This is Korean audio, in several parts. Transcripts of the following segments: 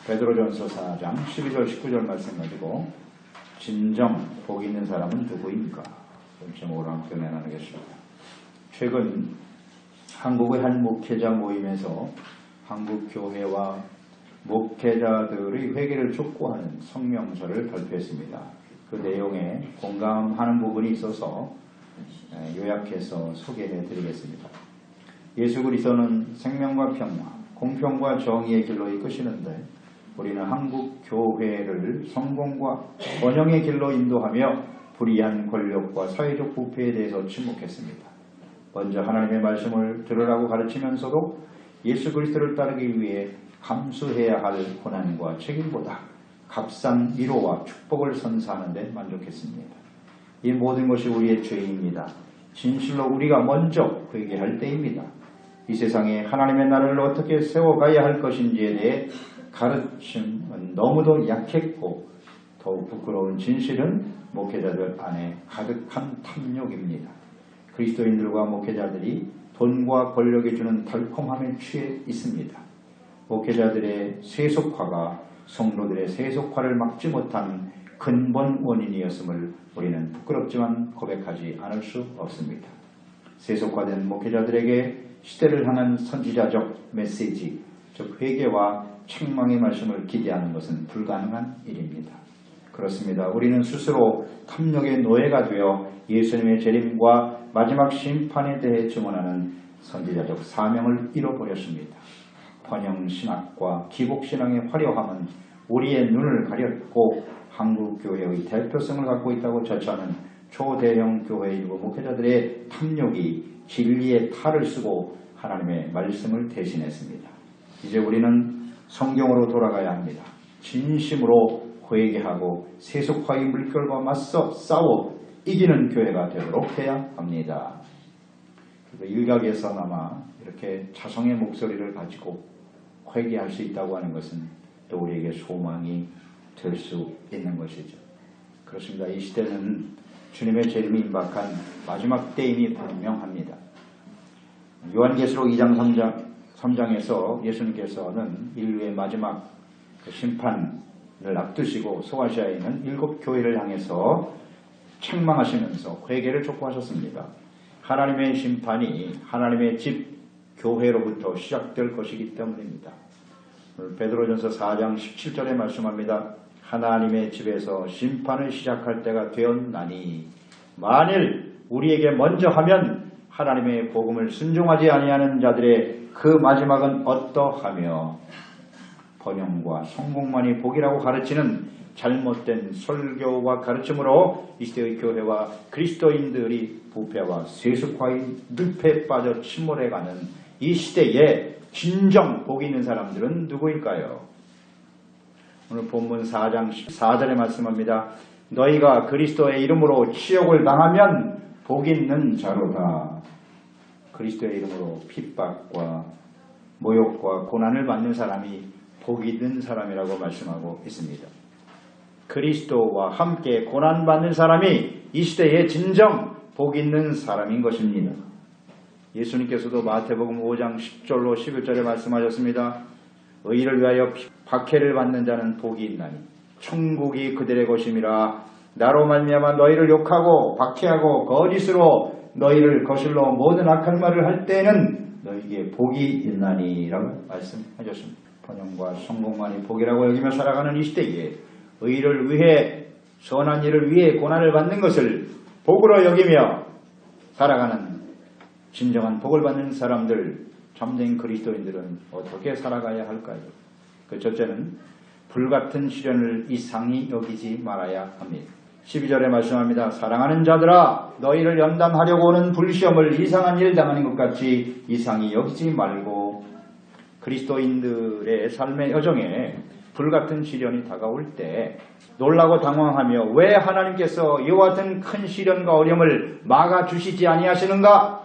베드로전서 4장 12절 19절 말씀 가지고 진정 복 있는 사람은 누구인가 제목으로 함께 나누겠습니다. 최근 한국의 한 목회자 모임에서 한국 교회와 목회자들의 회개를 촉구하는 성명서를 발표했습니다. 그 내용에 공감하는 부분이 있어서 요약해서 소개해 드리겠습니다. 예수 그리스도는 생명과 평화, 공평과 정의의 길로 이끄시는데 우리는 한국 교회를 성공과 번영의 길로 인도하며 불의한 권력과 사회적 부패에 대해서 침묵했습니다. 먼저 하나님의 말씀을 들으라고 가르치면서도 예수 그리스도를 따르기 위해 감수해야 할 고난과 책임보다 값싼 위로와 축복을 선사하는 데 만족했습니다. 이 모든 것이 우리의 죄입니다. 진실로 우리가 먼저 회개할 때입니다. 이 세상에 하나님의 나라를 어떻게 세워가야 할 것인지에 대해 가르침은 너무도 약했고 더욱 부끄러운 진실은 목회자들 안에 가득한 탐욕입니다. 그리스도인들과 목회자들이 돈과 권력이 주는 달콤함에 취해 있습니다. 목회자들의 세속화가 성도들의 세속화를 막지 못한 근본 원인이었음을 우리는 부끄럽지만 고백하지 않을 수 없습니다. 세속화된 목회자들에게 시대를 향한 선지자적 메시지, 즉 회개와 책망의 말씀을 기대하는 것은 불가능한 일입니다. 그렇습니다. 우리는 스스로 탐욕의 노예가 되어 예수님의 재림과 마지막 심판에 대해 증언하는 선지자적 사명을 잃어버렸습니다. 번영신학과 기복신앙의 화려함은 우리의 눈을 가렸고 한국교회의 대표성을 갖고 있다고 저치하는 초대형 교회 일부 목회자들의 탐욕이 진리의 탈을 쓰고 하나님의 말씀을 대신했습니다. 이제 우리는 성경으로 돌아가야 합니다. 진심으로 회개하고 세속화의 물결과 맞서 싸워 이기는 교회가 되도록 해야 합니다. 일각에서나마 이렇게 자성의 목소리를 가지고 회개할 수 있다고 하는 것은 또 우리에게 소망이 될 수 있는 것이죠. 그렇습니다. 이 시대는 주님의 재림이 임박한 마지막 때임이 분명합니다. 요한계시록 2장 3장에서 예수님께서는 인류의 마지막 심판을 앞두시고 소아시아에 있는 7교회를 향해서 책망하시면서 회개를 촉구하셨습니다. 하나님의 심판이 하나님의 집 교회로부터 시작될 것이기 때문입니다. 오늘 베드로전서 4장 17절에 말씀합니다. 하나님의 집에서 심판을 시작할 때가 되었나니 만일 우리에게 먼저 하면 하나님의 복음을 순종하지 아니하는 자들의 그 마지막은 어떠하며 번영과 성공만이 복이라고 가르치는 잘못된 설교와 가르침으로 이 시대의 교회와 그리스도인들이 부패와 세속화의 늪에 빠져 침몰해가는 이 시대에 진정 복이 있는 사람들은 누구일까요? 오늘 본문 4장 14절에 말씀합니다. 너희가 그리스도의 이름으로 치욕을 당하면 복 있는 자로다. 그리스도의 이름으로 핍박과 모욕과 고난을 받는 사람이 복 있는 사람이라고 말씀하고 있습니다. 그리스도와 함께 고난받는 사람이 이 시대에 진정 복 있는 사람인 것입니다. 예수님께서도 마태복음 5장 10절로 11절에 말씀하셨습니다. 의를 위하여 박해를 받는 자는 복이 있나니 천국이 그들의 것임이라. 나로 말미암아 너희를 욕하고 박해하고 거짓으로 너희를 거슬러 모든 악한 말을 할 때에는 너희에게 복이 있나니 라고 말씀하셨습니다. 번영과 성공만이 복이라고 여기며 살아가는 이 시대에 의를 위해 선한 일을 위해 고난을 받는 것을 복으로 여기며 살아가는 진정한 복을 받는 사람들, 참된 그리스도인들은 어떻게 살아가야 할까요? 그 첫째는 불같은 시련을 이상히 여기지 말아야 합니다. 12절에 말씀합니다. 사랑하는 자들아 너희를 연단하려고 오는 불시험을 이상한 일 당하는 것 같이 이상히 여기지 말고 그리스도인들의 삶의 여정에 불같은 시련이 다가올 때 놀라고 당황하며 왜 하나님께서 이와 같은 큰 시련과 어려움을 막아주시지 아니하시는가?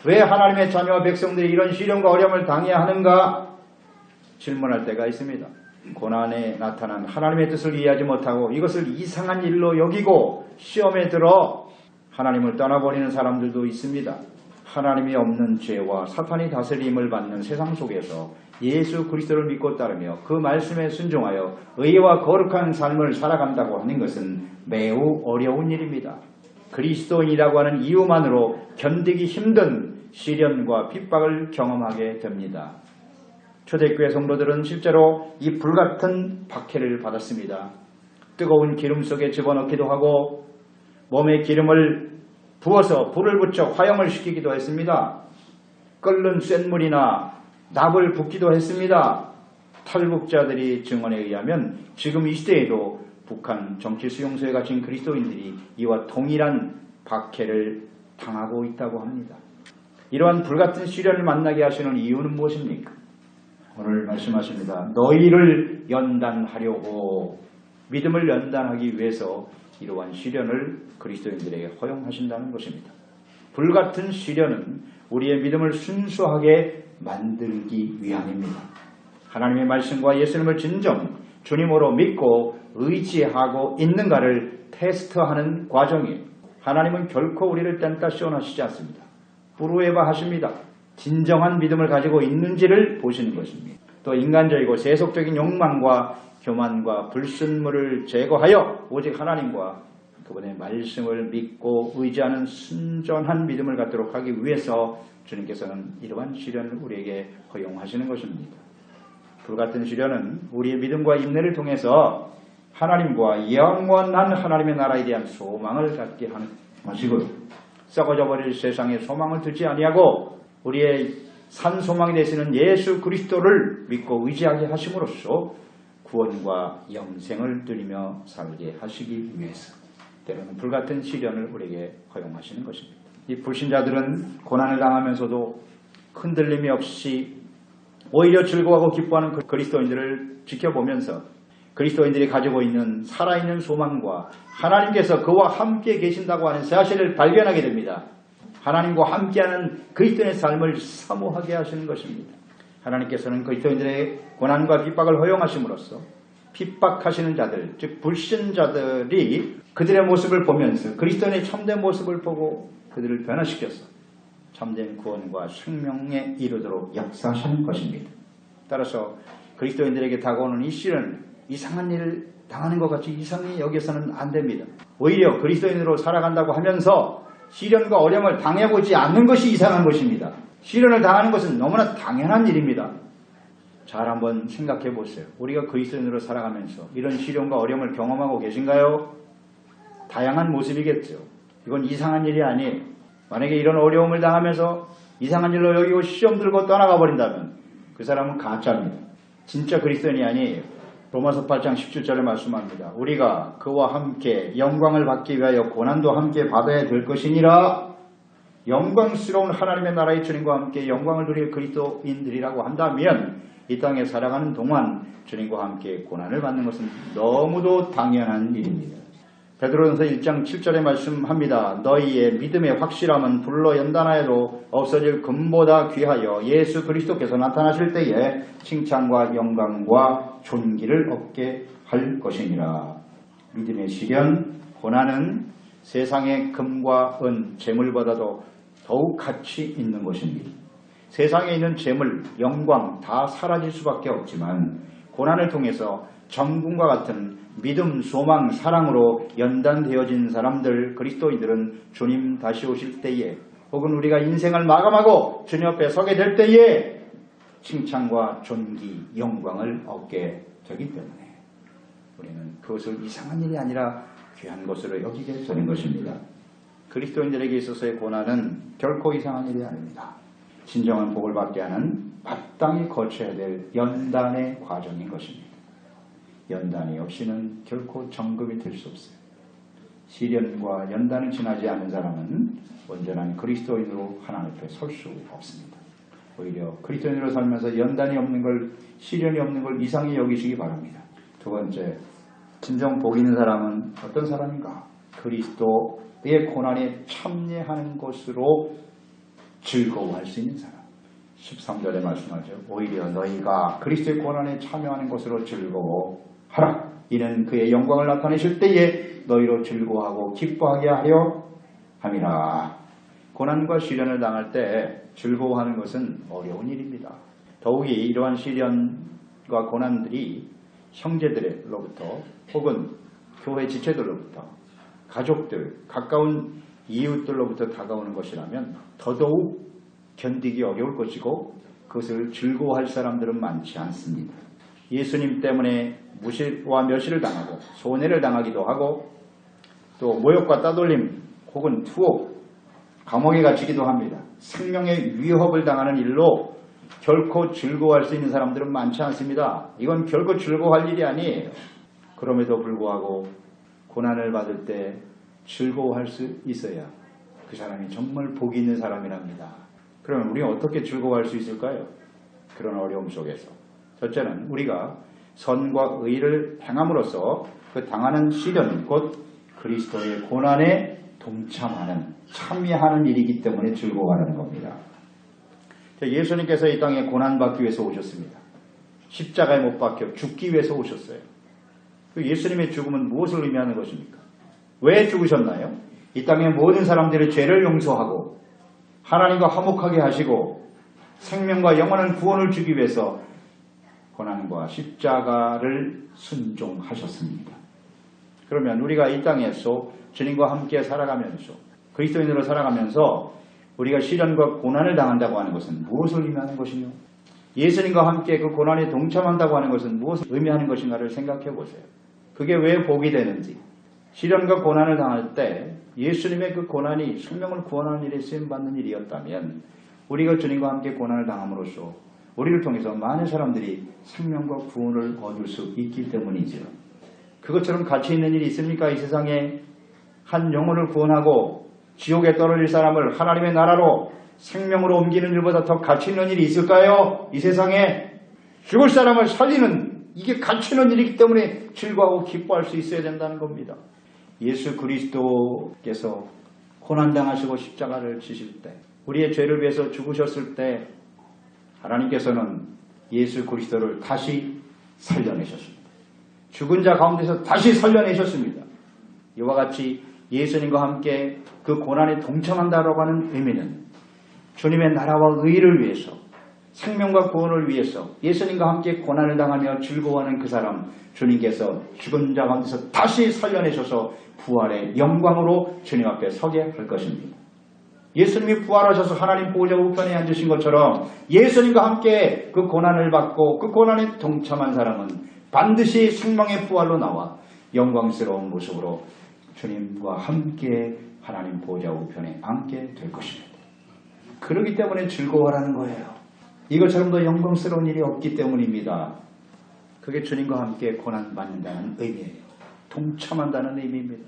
왜 하나님의 자녀와 백성들이 이런 시련과 어려움을 당해야 하는가? 질문할 때가 있습니다. 고난에 나타난 하나님의 뜻을 이해하지 못하고 이것을 이상한 일로 여기고 시험에 들어 하나님을 떠나버리는 사람들도 있습니다. 하나님이 없는 죄와 사탄이 다스림을 받는 세상 속에서 예수 그리스도를 믿고 따르며 그 말씀에 순종하여 의와 거룩한 삶을 살아간다고 하는 것은 매우 어려운 일입니다. 그리스도인이라고 하는 이유만으로 견디기 힘든 시련과 핍박을 경험하게 됩니다. 초대교회 성도들은 실제로 이 불같은 박해를 받았습니다. 뜨거운 기름 속에 집어넣기도 하고 몸에 기름을 부어서 불을 붙여 화형을 시키기도 했습니다. 끓는 쇳물이나 납을 붓기도 했습니다. 탈북자들이 증언에 의하면 지금 이 시대에도 북한 정치수용소에 갇힌 그리스도인들이 이와 동일한 박해를 당하고 있다고 합니다. 이러한 불같은 시련을 만나게 하시는 이유는 무엇입니까? 오늘 말씀하십니다. 너희를 연단하려고, 믿음을 연단하기 위해서 이러한 시련을 그리스도인들에게 허용하신다는 것입니다. 불같은 시련은 우리의 믿음을 순수하게 만들기 위함입니다. 하나님의 말씀과 예수님을 진정 주님으로 믿고 의지하고 있는가를 테스트하는 과정이에요. 하나님은 결코 우리를 딴따 시원하시지 않습니다. 프로에바 하십니다. 진정한 믿음을 가지고 있는지를 보시는 것입니다. 또 인간적이고 세속적인 욕망과 교만과 불순물을 제거하여 오직 하나님과 그분의 말씀을 믿고 의지하는 순전한 믿음을 갖도록 하기 위해서 주님께서는 이러한 시련을 우리에게 허용하시는 것입니다. 불같은 시련은 우리의 믿음과 인내를 통해서 하나님과 영원한 하나님의 나라에 대한 소망을 갖게 하는 것이고요. 썩어져 버릴 세상의 소망을 두지 아니하고 우리의 산 소망이 되시는 예수 그리스도를 믿고 의지하게 하심으로써 구원과 영생을 누리며 살게 하시기 위해서 때로는 불같은 시련을 우리에게 허용하시는 것입니다. 이 불신자들은 고난을 당하면서도 흔들림이 없이 오히려 즐거워하고 기뻐하는 그리스도인들을 지켜보면서 그리스도인들이 가지고 있는 살아있는 소망과 하나님께서 그와 함께 계신다고 하는 사실을 발견하게 됩니다. 하나님과 함께하는 그리스도인의 삶을 사모하게 하시는 것입니다. 하나님께서는 그리스도인들의 고난과 핍박을 허용하심으로써 핍박하시는 자들, 즉 불신자들이 그들의 모습을 보면서 그리스도인의 참된 모습을 보고 그들을 변화시켜서 참된 구원과 생명에 이르도록 역사하시는 것입니다. 따라서 그리스도인들에게 다가오는 이 시련은 이상한 일을 당하는 것 같이 이상히 여겨서는 안 됩니다. 오히려 그리스도인으로 살아간다고 하면서 시련과 어려움을 당해보지 않는 것이 이상한 것입니다. 시련을 당하는 것은 너무나 당연한 일입니다. 잘 한번 생각해 보세요. 우리가 그리스도인으로 살아가면서 이런 시련과 어려움을 경험하고 계신가요? 다양한 모습이겠죠. 이건 이상한 일이 아니에요. 만약에 이런 어려움을 당하면서 이상한 일로 여기고 시험 들고 떠나가 버린다면 그 사람은 가짜입니다. 진짜 그리스도인이 아니에요. 로마서 8장 17절에 말씀합니다. 우리가 그와 함께 영광을 받기 위하여 고난도 함께 받아야 될 것이니라. 영광스러운 하나님의 나라의 주님과 함께 영광을 누릴 그리스도인들이라고 한다면 이 땅에 살아가는 동안 주님과 함께 고난을 받는 것은 너무도 당연한 일입니다. 베드로전서 1장 7절에 말씀합니다. 너희의 믿음의 확실함은 불로 연단하여도 없어질 금보다 귀하여 예수 그리스도께서 나타나실 때에 칭찬과 영광과 존귀를 얻게 할 것이니라. 믿음의 시련, 고난은 세상의 금과 은, 재물보다도 더욱 가치 있는 것입니다. 세상에 있는 재물, 영광 다 사라질 수밖에 없지만 고난을 통해서 정금과 같은 믿음, 소망, 사랑으로 연단되어진 사람들, 그리스도인들은 주님 다시 오실 때에 혹은 우리가 인생을 마감하고 주님 앞에 서게 될 때에 칭찬과 존귀, 영광을 얻게 되기 때문에 우리는 그것을 이상한 일이 아니라 귀한 것으로 여기게 되는 것입니다. 그리스도인들에게 있어서의 고난은 결코 이상한 일이 아닙니다. 진정한 복을 받게 하는 마땅히 거쳐야 될 연단의 과정인 것입니다. 연단이 없이는 결코 정금이 될 수 없어요. 시련과 연단을 지나지 않는 사람은 온전한 그리스도인으로 하나님 앞에 설 수 없습니다. 오히려 그리스도인으로 살면서 연단이 없는 걸, 시련이 없는 걸 이상히 여기시기 바랍니다. 두 번째, 진정 복 있는 사람은 어떤 사람인가? 그리스도의 고난에 참여하는 것으로 즐거워할 수 있는 사람. 13절에 말씀하죠. 오히려 너희가 그리스도의 고난에 참여하는 것으로 즐거워하라. 이는 그의 영광을 나타내실 때에 너희로 즐거워하고 기뻐하게 하려 함이라. 고난과 시련을 당할 때 즐거워하는 것은 어려운 일입니다. 더욱이 이러한 시련과 고난들이 형제들로부터 혹은 교회 지체들로부터 가족들, 가까운 이웃들로부터 다가오는 것이라면 더더욱 견디기 어려울 것이고 그것을 즐거워할 사람들은 많지 않습니다. 예수님 때문에 무시와 멸시를 당하고 손해를 당하기도 하고 또 모욕과 따돌림 혹은 투옥, 감옥에 갇히기도 합니다. 생명의 위협을 당하는 일로 결코 즐거워할 수 있는 사람들은 많지 않습니다. 이건 결코 즐거워할 일이 아니에요. 그럼에도 불구하고 고난을 받을 때 즐거워할 수 있어야 그 사람이 정말 복이 있는 사람이랍니다. 그러면 우리가 어떻게 즐거워할 수 있을까요? 그런 어려움 속에서. 첫째는 우리가 선과 의를 행함으로써 그 당하는 시련 곧 그리스도의 고난에 동참하는 참여하는 일이기 때문에 즐거워하는 겁니다. 예수님께서 이 땅에 고난받기 위해서 오셨습니다. 십자가에 못 박혀 죽기 위해서 오셨어요. 예수님의 죽음은 무엇을 의미하는 것입니까? 왜 죽으셨나요? 이 땅의 모든 사람들의 죄를 용서하고 하나님과 화목하게 하시고 생명과 영원한 구원을 주기 위해서 고난과 십자가를 순종하셨습니다. 그러면 우리가 이 땅에서 주님과 함께 살아가면서 그리스도인으로 살아가면서 우리가 시련과 고난을 당한다고 하는 것은 무엇을 의미하는 것이며 예수님과 함께 그 고난에 동참한다고 하는 것은 무엇을 의미하는 것인가를 생각해 보세요. 그게 왜 복이 되는지. 시련과 고난을 당할 때 예수님의 그 고난이 생명을 구원하는 일에 쓰임받는 일이었다면 우리가 주님과 함께 고난을 당함으로써 우리를 통해서 많은 사람들이 생명과 구원을 얻을 수 있기 때문이죠. 그것처럼 가치 있는 일이 있습니까? 이 세상에 한 영혼을 구원하고 지옥에 떨어질 사람을 하나님의 나라로 생명으로 옮기는 일보다 더 가치 있는 일이 있을까요? 이 세상에 죽을 사람을 살리는 이게 가치 있는 일이기 때문에 즐거워하고 기뻐할 수 있어야 된다는 겁니다. 예수 그리스도께서 고난당하시고 십자가를 지실 때 우리의 죄를 위해서 죽으셨을 때 하나님께서는 예수 그리스도를 다시 살려내셨습니다. 죽은 자 가운데서 다시 살려내셨습니다. 이와 같이 예수님과 함께 그 고난에 동참한다라고 하는 의미는 주님의 나라와 의를 위해서 생명과 구원을 위해서 예수님과 함께 고난을 당하며 즐거워하는 그 사람 주님께서 죽은 자 가운데서 다시 살려내셔서 부활의 영광으로 주님 앞에 서게 할 것입니다. 예수님이 부활하셔서 하나님 보호자 우편에 앉으신 것처럼 예수님과 함께 그 고난을 받고 그 고난에 동참한 사람은 반드시 생명의 부활로 나와 영광스러운 모습으로 주님과 함께 하나님 보호자 우편에 앉게 될 것입니다. 그렇기 때문에 즐거워하라는 거예요. 이것처럼 더 영광스러운 일이 없기 때문입니다. 그게 주님과 함께 고난받는다는 의미예요. 동참한다는 의미입니다.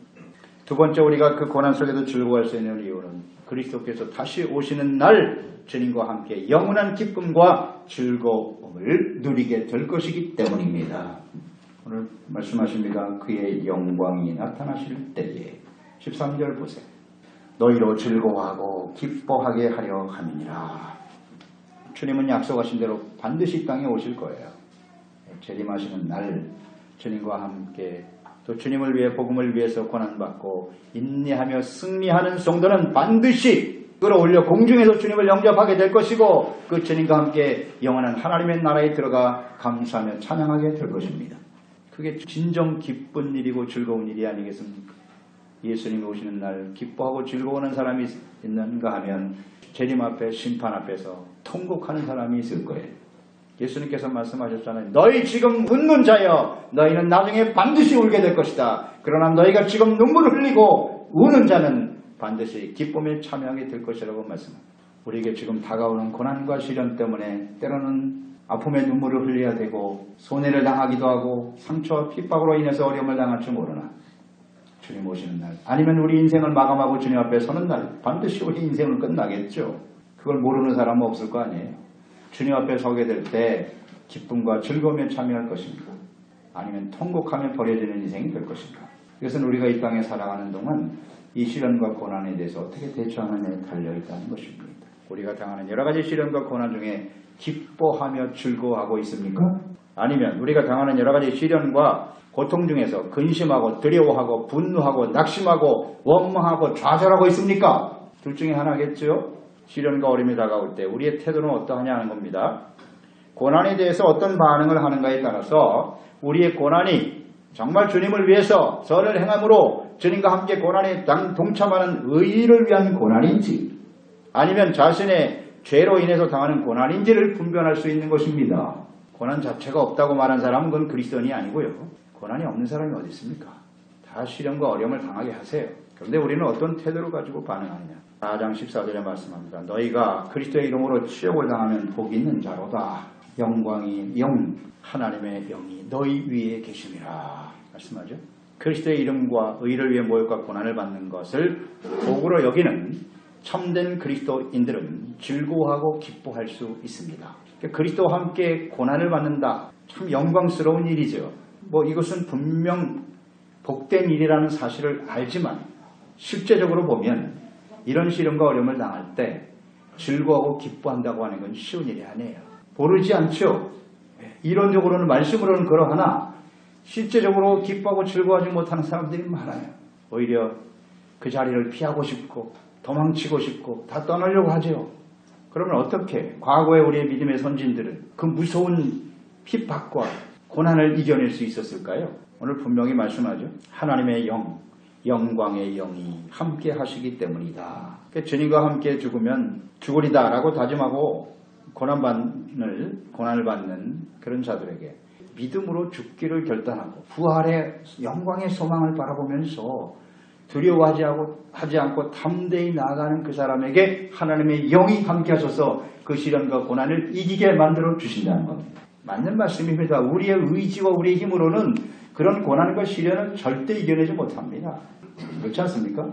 두 번째 우리가 그 고난 속에도 즐거워할 수 있는 이유는 그리스도께서 다시 오시는 날 주님과 함께 영원한 기쁨과 즐거움을 누리게 될 것이기 때문입니다. 오늘 말씀하십니다. 그의 영광이 나타나실 때에 13절 보세요. 너희로 즐거워하고 기뻐하게 하려 함이니라. 주님은 약속하신 대로 반드시 이 땅에 오실 거예요. 재림하시는 날 주님과 함께 또 주님을 위해 복음을 위해서 고난받고 인내하며 승리하는 성도는 반드시 끌어올려 공중에서 주님을 영접하게 될 것이고 그 주님과 함께 영원한 하나님의 나라에 들어가 감사하며 찬양하게 될 것입니다. 그게 진정 기쁜 일이고 즐거운 일이 아니겠습니까? 예수님이 오시는 날 기뻐하고 즐거워하는 사람이 있는가 하면 재림 앞에 심판 앞에서 통곡하는 사람이 있을 거예요. 예수님께서 말씀하셨잖아요. 너희 지금 웃는 자여 너희는 나중에 반드시 울게 될 것이다. 그러나 너희가 지금 눈물을 흘리고 우는 자는 반드시 기쁨에 참여하게 될 것이라고 말씀합니다. 우리에게 지금 다가오는 고난과 시련 때문에 때로는 아픔의 눈물을 흘려야 되고 손해를 당하기도 하고 상처와 핍박으로 인해서 어려움을 당할 줄 모르나 주님 오시는 날 아니면 우리 인생을 마감하고 주님 앞에 서는 날 반드시 우리 인생은 끝나겠죠. 그걸 모르는 사람은 없을 거 아니에요. 주님 앞에 서게 될 때 기쁨과 즐거움에 참여할 것입니까? 아니면 통곡하며 버려지는 인생이 될 것인가? 이것은 우리가 이 땅에 살아가는 동안 이 시련과 고난에 대해서 어떻게 대처하느냐에 달려있다는 것입니다. 우리가 당하는 여러 가지 시련과 고난 중에 기뻐하며 즐거워하고 있습니까? 아니면 우리가 당하는 여러 가지 시련과 고통 중에서 근심하고 두려워하고 분노하고 낙심하고 원망하고 좌절하고 있습니까? 둘 중에 하나겠죠? 시련과 어려움이 다가올 때 우리의 태도는 어떠하냐 하는 겁니다. 고난에 대해서 어떤 반응을 하는가에 따라서 우리의 고난이 정말 주님을 위해서 선을 행함으로 주님과 함께 고난에 동참하는 의를 위한 고난인지 아니면 자신의 죄로 인해서 당하는 고난인지를 분별할 수 있는 것입니다. 고난 자체가 없다고 말한 사람은 그건 그리스도인이 아니고요. 고난이 없는 사람이 어디 있습니까? 다 시련과 어려움을 당하게 하세요. 그런데 우리는 어떤 태도를 가지고 반응하느냐. 4장 14절에 말씀합니다. 너희가 그리스도의 이름으로 치욕을 당하면 복이 있는 자로다. 영광이 하나님의 영이 너희 위에 계심이라 말씀하죠. 그리스도의 이름과 의를 위해 모욕과 고난을 받는 것을 복으로 여기는 참된 그리스도인들은 즐거워하고 기뻐할 수 있습니다. 그리스도와 함께 고난을 받는다. 참 영광스러운 일이죠. 이것은 분명 복된 일이라는 사실을 알지만 실제적으로 보면 이런 시련과 어려움을 당할 때 즐거워하고 기뻐한다고 하는 건 쉬운 일이 아니에요. 모르지 않죠. 이론적으로는 말씀으로는 그러하나 실제적으로 기뻐하고 즐거워하지 못하는 사람들이 많아요. 오히려 그 자리를 피하고 싶고 도망치고 싶고 다 떠나려고 하죠. 그러면 어떻게 과거의 우리의 믿음의 선진들은 그 무서운 핍박과 고난을 이겨낼 수 있었을까요? 오늘 분명히 말씀하죠. 하나님의 영광의 영이 함께 하시기 때문이다. 주님과 함께 죽으면 죽으리다 라고 다짐하고 고난을 받는 그런 자들에게 믿음으로 죽기를 결단하고 부활의 영광의 소망을 바라보면서 두려워하지 않고 담대히 나아가는 그 사람에게 하나님의 영이 함께 하셔서 그 시련과 고난을 이기게 만들어 주신다는 겁니다. 맞는 말씀입니다. 우리의 의지와 우리의 힘으로는 그런 고난과 시련을 절대 이겨내지 못합니다. 그렇지 않습니까?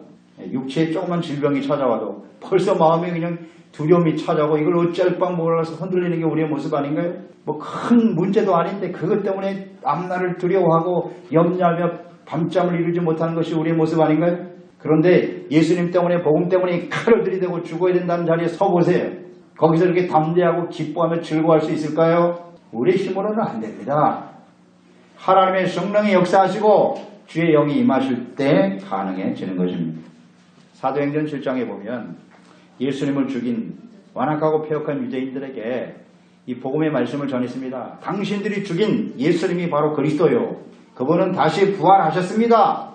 육체에 조그만 질병이 찾아와도 벌써 마음에 그냥 두려움이 찾아오고 이걸 어쩔 바 몰라서 흔들리는 게 우리의 모습 아닌가요? 큰 문제도 아닌데 그것 때문에 앞날을 두려워하고 염려하며 밤잠을 이루지 못하는 것이 우리의 모습 아닌가요? 그런데 예수님 때문에 복음 때문에 칼을 들이대고 죽어야 된다는 자리에 서보세요. 거기서 이렇게 담대하고 기뻐하며 즐거워할 수 있을까요? 우리 힘으로는 안 됩니다. 하나님의 성령이 역사하시고 주의 영이 임하실 때 가능해지는 것입니다. 사도행전 7장에 보면 예수님을 죽인 완악하고 폐역한 유대인들에게 이 복음의 말씀을 전했습니다. 당신들이 죽인 예수님이 바로 그리스도요. 그분은 다시 부활하셨습니다.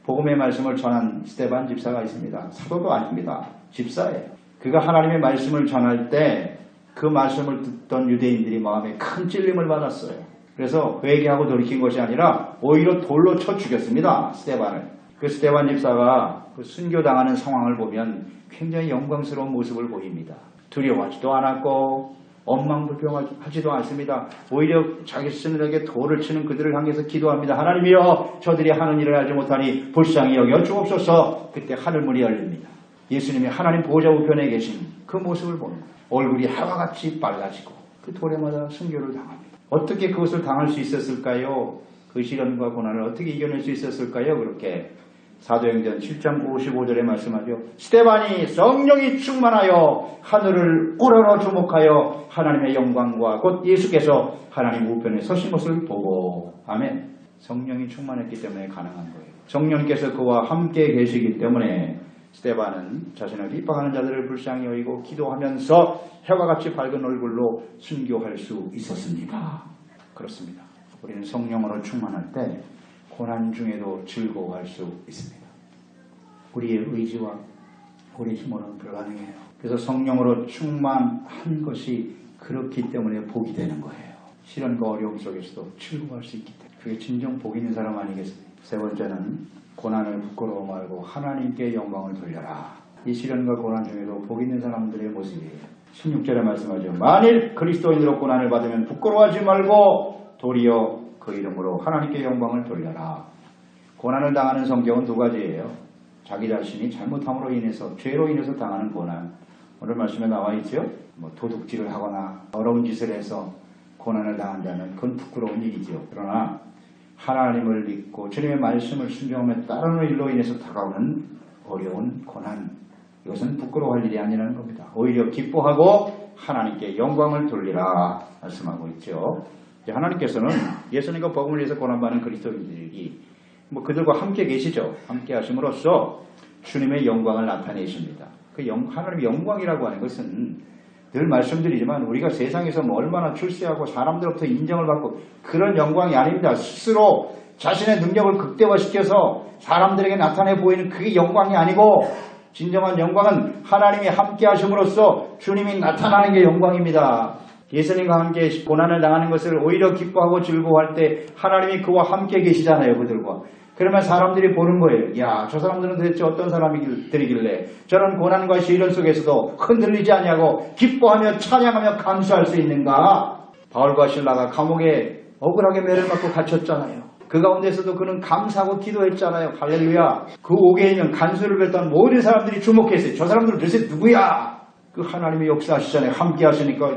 복음의 말씀을 전한 스데반 집사가 있습니다. 사도도 아닙니다. 집사예요. 그가 하나님의 말씀을 전할 때 그 말씀을 듣던 유대인들이 마음에 큰 찔림을 받았어요. 그래서 회개하고 돌이킨 것이 아니라 오히려 돌로 쳐 죽였습니다. 스데반을. 그 스데반 집사가 그 순교당하는 상황을 보면 굉장히 영광스러운 모습을 보입니다. 두려워하지도 않았고 원망불평하지도 않습니다. 오히려 자기 스승에게 돌을 치는 그들을 향해서 기도합니다. 하나님이여 저들이 하는 일을 알지 못하니 불쌍히 여겨 주옵소서. 그때 하늘문이 열립니다. 예수님이 하나님 보호자 우편에 계신 그 모습을 보는 거예요. 얼굴이 해와 같이 빨라지고 그 돌에마다 순교를 당합니다. 어떻게 그것을 당할 수 있었을까요? 그 시련과 고난을 어떻게 이겨낼 수 있었을까요? 그렇게 사도행전 7장 55절에 말씀하죠. 스데반이 성령이 충만하여 하늘을 우러러 주목하여 하나님의 영광과 곧 예수께서 하나님 우편에 서신 것을 보고 아멘. 성령이 충만했기 때문에 가능한 거예요. 성령께서 그와 함께 계시기 때문에 스데반은 자신을 핍박하는 자들을 불쌍히 여기고 기도하면서 해와 같이 밝은 얼굴로 순교할 수 있었습니다. 그렇습니다. 우리는 성령으로 충만할 때 고난 중에도 즐거워할 수 있습니다. 우리의 의지와 우리 힘으로는 불가능해요. 그래서 성령으로 충만한 것이 그렇기 때문에 복이 되는 거예요. 시련과 어려움 속에서도 즐거워할 수 있기 때문에. 그게 진정 복 있는 사람 아니겠습니까? 세 번째는 고난을 부끄러워 말고 하나님께 영광을 돌려라. 이 시련과 고난 중에도 복 있는 사람들의 모습이에요. 16절에 말씀하죠. 만일 그리스도인으로 고난을 받으면 부끄러워하지 말고 도리어 그 이름으로 하나님께 영광을 돌려라. 고난을 당하는 성경은 두 가지예요. 자기 자신이 잘못함으로 인해서 죄로 인해서 당하는 고난. 오늘 말씀에 나와 있죠. 도둑질을 하거나 어려운 짓을 해서 고난을 당한 자는 그건 부끄러운 일이죠. 그러나 하나님을 믿고 주님의 말씀을 순종하며 따르는 일로 인해서 다가오는 어려운 고난. 이것은 부끄러워할 일이 아니라는 겁니다. 오히려 기뻐하고 하나님께 영광을 돌리라 말씀하고 있죠. 하나님께서는 예수님과 복음을 위해서 고난받는 그리스도인들이 그들과 함께 계시죠. 함께 하심으로써 주님의 영광을 나타내십니다. 그 하나님의 영광이라고 하는 것은 늘 말씀드리지만 우리가 세상에서 뭐 얼마나 출세하고 사람들로부터 인정을 받고 그런 영광이 아닙니다. 스스로 자신의 능력을 극대화시켜서 사람들에게 나타내 보이는 그게 영광이 아니고 진정한 영광은 하나님이 함께 하심으로써 주님이 나타나는 게 영광입니다. 예수님과 함께 고난을 당하는 것을 오히려 기뻐하고 즐거워할 때 하나님이 그와 함께 계시잖아요. 그들과. 그러면 사람들이 보는 거예요. 야, 저 사람들은 도대체 어떤 사람이길래 저런 고난과 시련 속에서도 흔들리지 아니하고 기뻐하며 찬양하며 감수할 수 있는가? 바울과 실라가 감옥에 억울하게 매를 맞고 갇혔잖아요. 그 가운데서도 그는 감사하고 기도했잖아요. 할렐루야. 그 옥에 있는 간수를 뵀던 모든 사람들이 주목했어요. 저 사람들은 도대체 누구야? 그 하나님의 역사하시잖아요. 함께 하시니까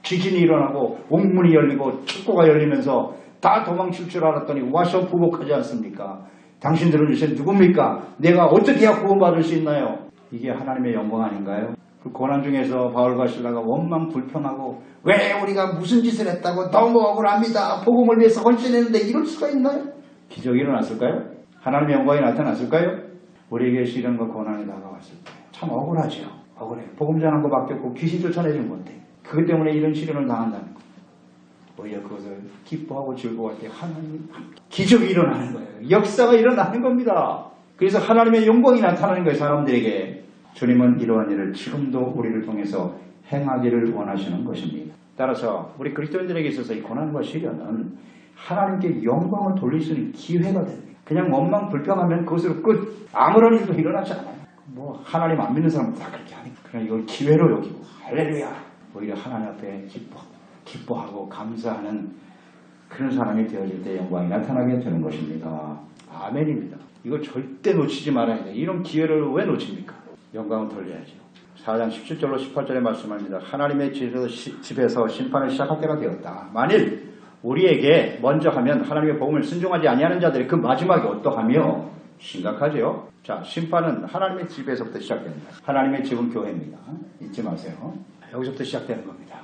지진이 일어나고 옥문이 열리고 창고가 열리면서 다 도망칠 줄 알았더니 와서 부복하지 않습니까? 당신들은 도대체 누굽니까? 내가 어떻게 해야 구원받을 수 있나요? 이게 하나님의 영광 아닌가요? 그 고난 중에서 바울과 실라가 원망 불평하고 왜 우리가 무슨 짓을 했다고 너무 억울합니다. 복음을 위해서 헌신했는데 이럴 수가 있나요? 기적이 일어났을까요? 하나님의 영광이 나타났을까요? 우리에게 시련과 고난이 다가왔을 때 참 억울하죠. 억울해요. 복음 전한 것밖에 없고 귀신 쫓아내준 건데 그것 때문에 이런 시련을 당한다는 거예요. 오히려 그것을 기뻐하고 즐거워할 때 하나님 기적이 일어나는 거예요. 역사가 일어나는 겁니다. 그래서 하나님의 영광이 나타나는 거예요. 사람들에게. 주님은 이러한 일을 지금도 우리를 통해서 행하기를 원하시는 것입니다. 따라서 우리 그리스도인들에게 있어서 이 고난과 시련은 하나님께 영광을 돌릴 수 있는 기회가 됩니다. 그냥 원망 불평하면 그것으로 끝. 아무런 일도 일어나지 않아요. 뭐 하나님 안 믿는 사람은 다 그렇게 하니까. 그냥 이걸 기회로 여기고 할렐루야. 오히려 하나님 앞에 기뻐하고 감사하는 그런 사람이 되어질 때 영광이 나타나게 되는 것입니다. 아멘입니다. 이거 절대 놓치지 말아야 돼요. 이런 기회를 왜 놓칩니까? 영광을 돌려야죠. 4장 17절로 18절에 말씀합니다. 하나님의 집에서 심판을 시작할 때가 되었다. 만일 우리에게 먼저 하면 하나님의 복음을 순종하지 아니하는 자들이 그 마지막에 어떠하며 심각하죠. 자, 심판은 하나님의 집에서부터 시작됩니다. 하나님의 집은 교회입니다. 잊지 마세요. 여기서부터 시작되는 겁니다.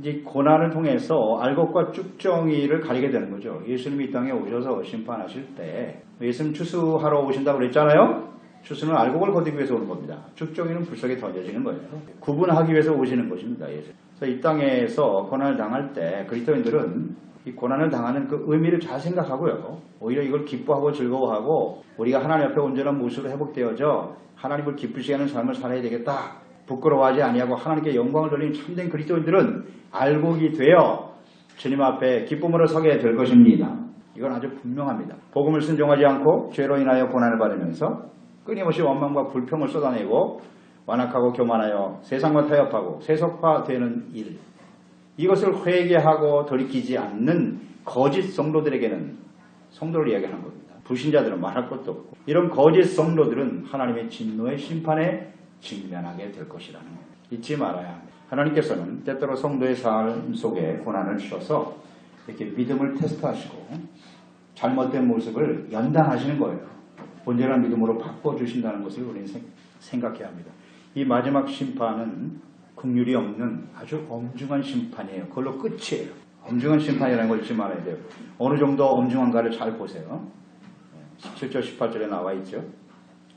이제 고난을 통해서 알곡과 쭉정이를 가리게 되는 거죠. 예수님이 이 땅에 오셔서 심판하실 때 예수님 추수하러 오신다고 그랬잖아요. 추수는 알곡을 거두기 위해서 오는 겁니다. 쭉정이는 불 속에 던져지는 거예요. 구분하기 위해서 오시는 것입니다. 예수. 그래서 이 땅에서 고난을 당할 때 그리스도인들은 이 고난을 당하는 그 의미를 잘 생각하고요. 오히려 이걸 기뻐하고 즐거워하고 우리가 하나님 앞에 온전한 모습으로 회복되어져 하나님을 기쁘시게 하는 삶을 살아야 되겠다. 부끄러워하지 아니하고 하나님께 영광을 돌리는 참된 그리스도인들은 알곡이 되어 주님 앞에 기쁨으로 서게 될 것입니다. 이건 아주 분명합니다. 복음을 순종하지 않고 죄로 인하여 고난을 받으면서 끊임없이 원망과 불평을 쏟아내고 완악하고 교만하여 세상과 타협하고 세속화되는 일, 이것을 회개하고 돌이키지 않는 거짓 성도들에게는 성도를 이야기하는 겁니다. 불신자들은 말할 것도 없고 이런 거짓 성도들은 하나님의 진노의 심판에 직면하게 될 것이라는 것. 잊지 말아야 합니다. 하나님께서는 때때로 성도의 삶 속에 고난을 주셔서 이렇게 믿음을 테스트하시고 잘못된 모습을 연단하시는 거예요. 온전한 믿음으로 바꿔주신다는 것을 우리는 생각해야 합니다. 이 마지막 심판은 긍휼이 없는 아주 엄중한 심판이에요. 그걸로 끝이에요. 엄중한 심판이라는 걸 잊지 말아야 돼요. 어느 정도 엄중한가를 잘 보세요. 17절 18절에 나와 있죠.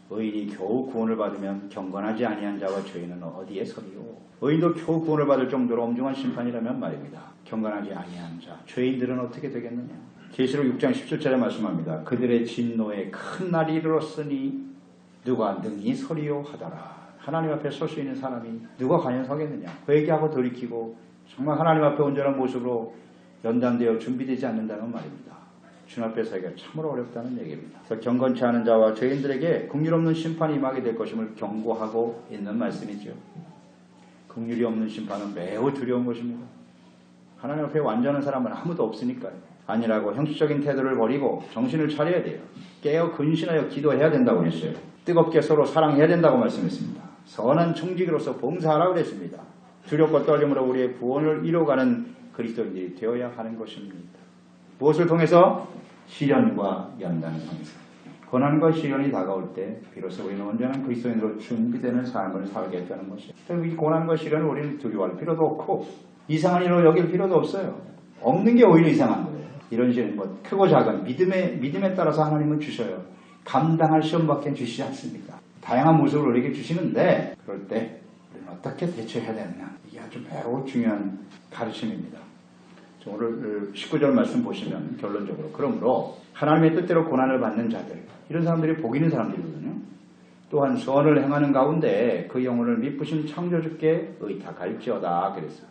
의인이 겨우 구원을 받으면 경건하지 아니한 자와 죄인은 어디에 서리요. 의인도 겨우 구원을 받을 정도로 엄중한 심판이라면 말입니다. 경건하지 아니한 자, 죄인들은 어떻게 되겠느냐. 계시록 6장 17절에 말씀합니다. 그들의 진노에 큰 날이 이르렀으니 누가 능히 서리요 하더라. 하나님 앞에 설 수 있는 사람이 누가 과연 서겠느냐. 회개하고 돌이키고 정말 하나님 앞에 온전한 모습으로 연단되어 준비되지 않는다는 말입니다. 주님 앞에 서기가 참으로 어렵다는 얘기입니다. 그래서 경건치 않은 자와 죄인들에게 긍휼 없는 심판이 임하게 될 것임을 경고하고 있는 말씀이죠. 긍휼이 없는 심판은 매우 두려운 것입니다. 하나님 앞에 완전한 사람은 아무도 없으니까요. 아니라고 형식적인 태도를 버리고 정신을 차려야 돼요. 깨어 근신하여 기도해야 된다고 했어요. 뜨겁게 서로 사랑해야 된다고 말씀했습니다. 선한 청지기로서 봉사하라고 그랬습니다. 두렵고 떨림으로 우리의 구원을 이뤄가는 그리스도인들이 되어야 하는 것입니다. 무엇을 통해서? 시련과 연단을 통해서. 고난과 시련이 다가올 때 비로소 우리는 온전한 그리스도인으로 준비되는 삶을 살게 되는 것이에요. 이 고난과 시련을 우리는 두려워할 필요도 없고 이상한 일로 여길 필요도 없어요. 없는 게 오히려 이상한 거예요. 이런 시련, 크고 작은 믿음에 따라서 하나님은 주셔요. 감당할 시험밖에 주시지 않습니다. 다양한 모습을 우리에게 주시는데 그럴 때 어떻게 대처해야 되느냐. 이게 아주 매우 중요한 가르침입니다. 오늘 19절 말씀 보시면 결론적으로 그러므로 하나님의 뜻대로 고난을 받는 자들, 이런 사람들이 복 있는 사람들이거든요. 또한 선을 행하는 가운데 그 영혼을 미쁘신 창조주께 의탁할지어다 그랬어요.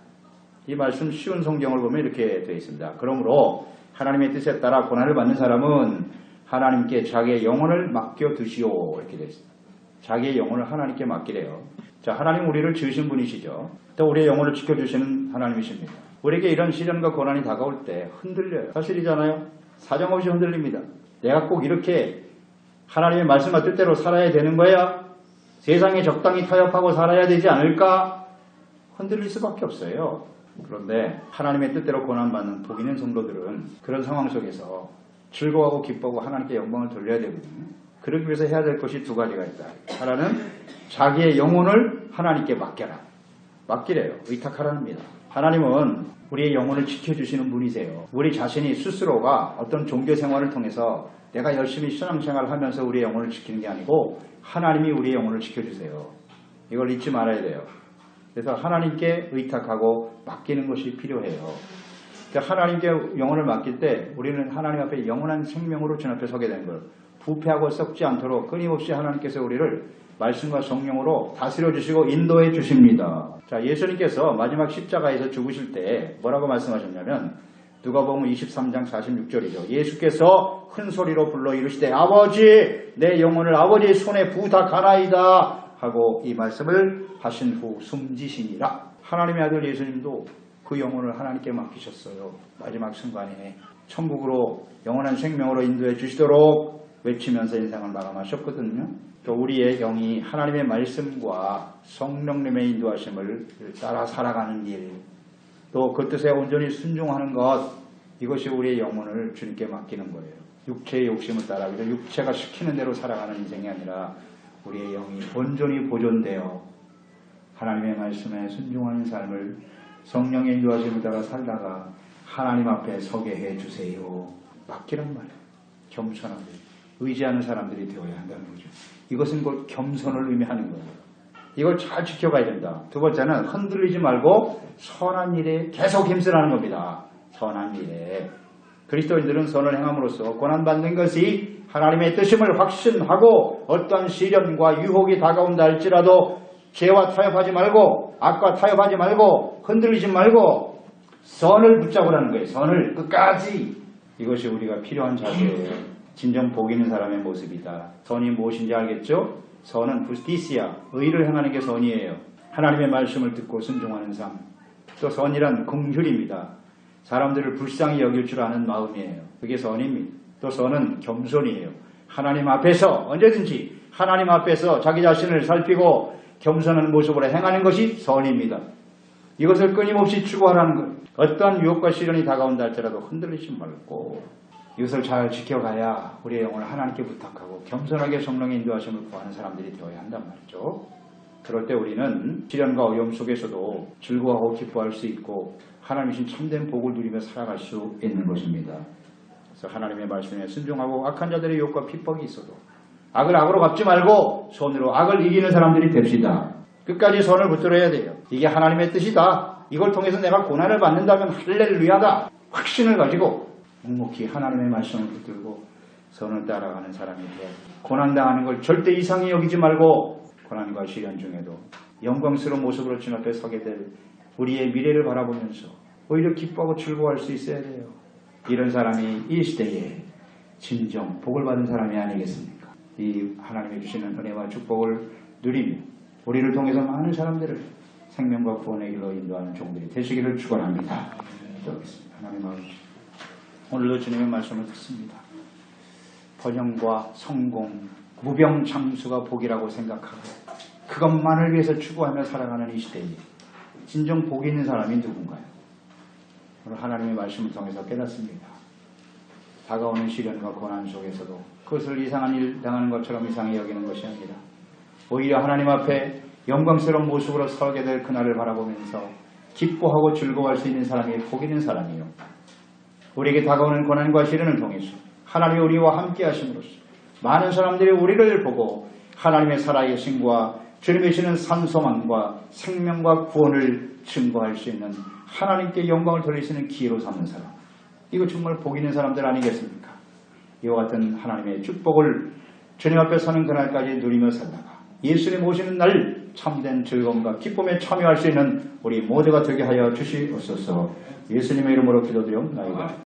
이 말씀 쉬운 성경을 보면 이렇게 되어 있습니다. 그러므로 하나님의 뜻에 따라 고난을 받는 사람은 하나님께 자기의 영혼을 맡겨두시오 이렇게 되어 있습니다. 자기의 영혼을 하나님께 맡기래요. 자, 하나님 우리를 지으신 분이시죠. 또 우리의 영혼을 지켜주시는 하나님이십니다. 우리에게 이런 시련과 고난이 다가올 때 흔들려요. 사실이잖아요. 사정없이 흔들립니다. 내가 꼭 이렇게 하나님의 말씀과 뜻대로 살아야 되는 거야? 세상에 적당히 타협하고 살아야 되지 않을까? 흔들릴 수밖에 없어요. 그런데 하나님의 뜻대로 고난받는 복 있는 성도들은 그런 상황 속에서 즐거워하고 기뻐하고 하나님께 영광을 돌려야 되거든요. 그러기 위해서 해야 될 것이 두 가지가 있다. 하나는 자기의 영혼을 하나님께 맡겨라. 맡기래요. 의탁하라는입니다. 하나님은 우리의 영혼을 지켜주시는 분이세요. 우리 자신이 스스로가 어떤 종교 생활을 통해서 내가 열심히 신앙생활을 하면서 우리의 영혼을 지키는 게 아니고 하나님이 우리의 영혼을 지켜주세요. 이걸 잊지 말아야 돼요. 그래서 하나님께 의탁하고 맡기는 것이 필요해요. 그러니까 하나님께 영혼을 맡길 때 우리는 하나님 앞에 영원한 생명으로 주 앞에 서게 되는 거예요. 부패하고 썩지 않도록 끊임없이 하나님께서 우리를 말씀과 성령으로 다스려 주시고 인도해 주십니다. 자, 예수님께서 마지막 십자가에서 죽으실 때 뭐라고 말씀하셨냐면 누가복음 23장 46절이죠. 예수께서 큰 소리로 불러 이르시되 아버지 내 영혼을 아버지의 손에 부탁하나이다 하고 이 말씀을 하신 후 숨지시니라. 하나님의 아들 예수님도 그 영혼을 하나님께 맡기셨어요. 마지막 순간에 천국으로 영원한 생명으로 인도해 주시도록 외치면서 인생을 마감하셨거든요. 또 우리의 영이 하나님의 말씀과 성령님의 인도하심을 따라 살아가는 일, 또 그 뜻에 온전히 순종하는 것, 이것이 우리의 영혼을 주님께 맡기는 거예요. 육체의 욕심을 따라 그래서 육체가 시키는 대로 살아가는 인생이 아니라 우리의 영이 온전히 보존되어 하나님의 말씀에 순종하는 삶을 성령의 인도하심을 따라 살다가 하나님 앞에 서게 해주세요. 맡기란 말이에요. 겸손하게 의지하는 사람들이 되어야 한다는 거죠. 이것은 곧 겸손을 의미하는 거예요. 이걸 잘 지켜가야 된다. 두 번째는 흔들리지 말고 선한 일에 계속 힘쓰라는 겁니다. 선한 일에. 그리스도인들은 선을 행함으로써 고난받는 것이 하나님의 뜻임을 확신하고 어떠한 시련과 유혹이 다가온다 할지라도 죄와 타협하지 말고 악과 타협하지 말고 흔들리지 말고 선을 붙잡으라는 거예요. 선을 끝까지. 이것이 우리가 필요한 자세예요. 진정 복 있는 사람의 모습이다. 선이 무엇인지 알겠죠? 선은 부스티시아, 의를 행하는 게 선이에요. 하나님의 말씀을 듣고 순종하는 삶. 또 선이란 긍휼입니다. 사람들을 불쌍히 여길 줄 아는 마음이에요. 그게 선입니다. 또 선은 겸손이에요. 하나님 앞에서 언제든지 하나님 앞에서 자기 자신을 살피고 겸손한 모습으로 행하는 것이 선입니다. 이것을 끊임없이 추구하라는 것. 어떠한 유혹과 시련이 다가온다 할지라도 흔들리지 말고 이것을 잘 지켜가야 우리의 영혼을 하나님께 부탁하고 겸손하게 성령의 인도하심을 구하는 사람들이 되어야 한단 말이죠. 그럴 때 우리는 시련과 어려움 속에서도 즐거워하고 기뻐할 수 있고 하나님이신 참된 복을 누리며 살아갈 수 있는 것입니다. 그래서 하나님의 말씀에 순종하고 악한 자들의 유혹과 핍박이 있어도 악을 악으로 갚지 말고 손으로 악을 이기는 사람들이 됩시다. 끝까지 선을 붙들어야 돼요. 이게 하나님의 뜻이다. 이걸 통해서 내가 고난을 받는다면 할렐루야다. 확신을 가지고 묵묵히 하나님의 말씀을 붙들고 선을 따라가는 사람이 돼. 고난당하는 걸 절대 이상히 여기지 말고 고난과 시련 중에도 영광스러운 모습으로 주 앞에 서게 될 우리의 미래를 바라보면서 오히려 기뻐하고 즐거워할 수 있어야 돼요. 이런 사람이 이 시대에 진정 복을 받은 사람이 아니겠습니까? 이 하나님이 주시는 은혜와 축복을 누리며 우리를 통해서 많은 사람들을 생명과 구원의 길로 인도하는 종들이 되시기를 축원합니다. 기도하겠습니다. 하나님 아버지, 오늘도 주님의 말씀을 듣습니다. 번영과 성공, 무병장수가 복이라고 생각하고 그것만을 위해서 추구하며 살아가는 이 시대에 진정 복이 있는 사람이 누군가요? 오늘 하나님의 말씀을 통해서 깨닫습니다. 다가오는 시련과 고난 속에서도 그것을 이상한 일 당하는 것처럼 이상히 여기는 것이 아니라 오히려 하나님 앞에 영광스러운 모습으로 서게 될 그날을 바라보면서 기뻐하고 즐거워할 수 있는 사람이 복 있는 사람이요. 우리에게 다가오는 고난과 시련을 통해서 하나님이 우리와 함께 하심으로써 많은 사람들이 우리를 보고 하나님의 살아계심과 주님이 주시는 산소망과 생명과 구원을 증거할 수 있는 하나님께 영광을 돌릴 수 있는 기회로 삼는 사람. 이거 정말 복 있는 사람들 아니겠습니까? 이와 같은 하나님의 축복을 주님 앞에 서는 그날까지 누리며 살다가 예수님 오시는 날 참된 즐거움과 기쁨에 참여할 수 있는 우리 모두가 되게 하여 주시옵소서. 예수님의 이름으로 기도드리옵나이다.